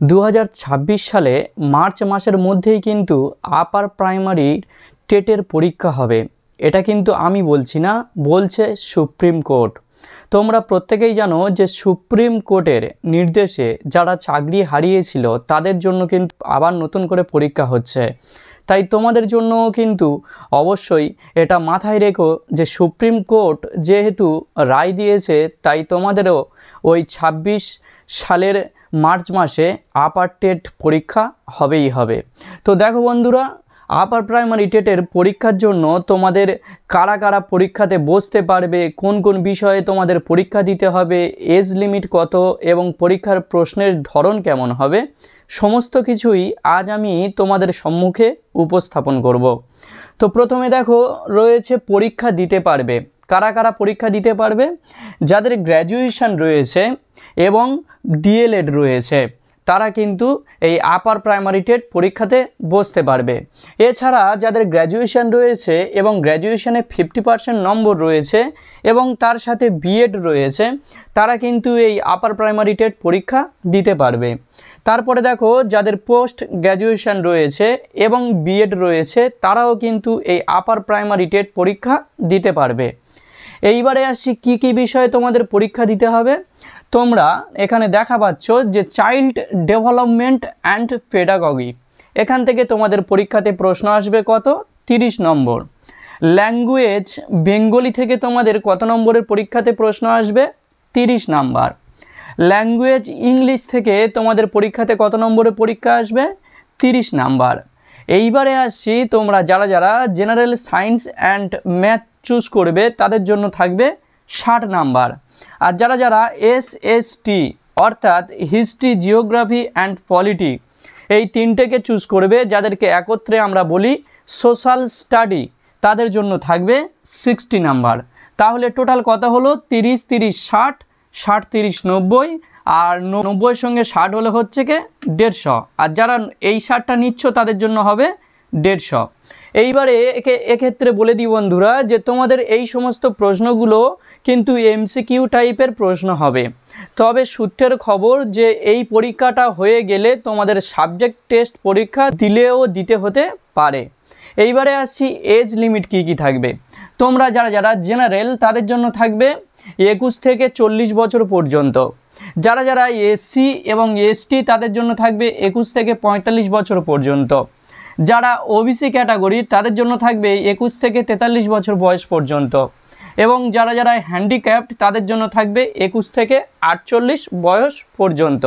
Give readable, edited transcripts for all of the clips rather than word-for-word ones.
2026 সালে মার্চ মাসের মধ্যেই কিন্তু আপার প্রাইমারি টেটের পরীক্ষা হবে। এটা কিন্তু আমি বলছি না, বলছে সুপ্রিম কোর্ট। তোমরা প্রত্যেকেই জানো যে সুপ্রিম কোর্টের নির্দেশে যারা চাকরি হারিয়েছিল তাদের জন্য কিন্তু আবার নতুন করে পরীক্ষা হচ্ছে। তাই তোমাদের জন্য কিন্তু অবশ্যই এটা মাথায় রেখো যে সুপ্রিম কোর্ট যেহেতু রায় দিয়েছে, তাই তোমাদেরও ওই 26 সালের মার্চ মাসে আপার টেট পরীক্ষা হবেই হবে। তো দেখো বন্ধুরা, আপার প্রাইমারি টেটের পরীক্ষার জন্য তোমাদের কারা কারা পরীক্ষাতে বসতে পারবে, কোন কোন বিষয়ে তোমাদের পরীক্ষা দিতে হবে, এজ লিমিট কত এবং পরীক্ষার প্রশ্নের ধরন কেমন হবে, সমস্ত কিছুই আজ আমি তোমাদের সম্মুখে উপস্থাপন করব। তো প্রথমে দেখো রয়েছে পরীক্ষা দিতে পারবে। কারা কারা পরীক্ষা দিতে পারবে? যাদের গ্র্যাজুয়েশন রয়েছে এবং ডিএলএড রয়েছে তারা কিন্তু এই আপার প্রাইমারি টেট পরীক্ষাতে বসতে পারবে। এছাড়া যাদের গ্র্যাজুয়েশন রয়েছে এবং গ্র্যাজুয়েশনে 50% নম্বর রয়েছে এবং তার সাথে বিএড রয়েছে, তারা কিন্তু এই আপার প্রাইমারি টেট পরীক্ষা দিতে পারবে। তারপরে দেখো যাদের পোস্ট গ্র্যাজুয়েশন রয়েছে এবং বিএড রয়েছে তারাও কিন্তু এই আপার প্রাইমারি টেট পরীক্ষা দিতে পারবে। এইবারে আসি কি কি বিষয়ে তোমাদের পরীক্ষা দিতে হবে। তোমরা এখানে দেখা পাচ্ছ যে চাইল্ড ডেভেলপমেন্ট অ্যান্ড পেডাগজি, এখান থেকে তোমাদের পরীক্ষাতে প্রশ্ন আসবে কত? 30 নম্বর। ল্যাঙ্গুয়েজ বেঙ্গলি থেকে তোমাদের কত নম্বরের পরীক্ষাতে প্রশ্ন আসবে? 30 নাম্বার। ল্যাঙ্গুয়েজ ইংলিশ থেকে তোমাদের পরীক্ষাতে কত নম্বরের পরীক্ষা আসবে? 30 নাম্বার। এইবারে আসছি তোমরা যারা যারা general science and math choose করবে তাদের জন্য থাকবে 60 নাম্বার। আর যারা যারা এসএসটি অর্থাৎ হিস্ট্রি, জিওগ্রাফি অ্যান্ড পলিটি এই তিনটেকে চুজ করবে, যাদেরকে একত্রে আমরা বলি সোশ্যাল স্টাডি, তাদের জন্য থাকবে 60 নাম্বার। তাহলে টোটাল কত হলো? 30, 30, 60, 60, 30, 90, আর 90-এর সঙ্গে 60 হলে হচ্ছে কি 150। আর যারা এই 60টা নিচ্ছ তাদের জন্য হবে 150। এইবারে এক্ষেত্রে বলে দিই বন্ধুরা যে তোমাদের এই সমস্ত প্রশ্নগুলো কিন্তু এমসিকিউ টাইপের প্রশ্ন হবে। তবে সূত্রের খবর যে এই পরীক্ষাটা হয়ে গেলে তোমাদের সাবজেক্ট টেস্ট পরীক্ষা দিলেও দিতে হতে পারে। এইবারে আসছি এজ লিমিট কি কি থাকবে। তোমরা যারা যারা জেনারেল তাদের জন্য থাকবে 21 থেকে 40 বছর পর্যন্ত। যারা যারা এসসি এবং এসটি তাদের জন্য থাকবে 21 থেকে 45 বছর পর্যন্ত। যারা ওবিসি ক্যাটাগরি তাদের জন্য থাকবে 21 থেকে 43 বছর বয়স পর্যন্ত। এবং যারা যারা হ্যান্ডিক্যাপড তাদের জন্য থাকবে 21 থেকে 48 বয়স পর্যন্ত।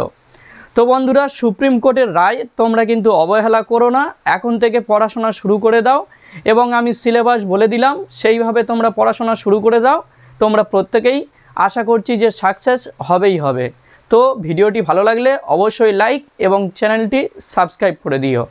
তো বন্ধুরা, সুপ্রিম কোর্টের রায় তোমরা কিন্তু অবহেলা করো না, এখন থেকে পড়াশোনা শুরু করে দাও এবং আমি সিলেবাস বলে দিলাম সেইভাবে তোমরা পড়াশোনা শুরু করে দাও। তোমরা প্রত্যেকেই আশা করছি যে সাকসেস হবেই হবে। তো ভিডিওটি ভালো লাগলে অবশ্যই লাইক এবং চ্যানেলটি সাবস্ক্রাইব করে দিও।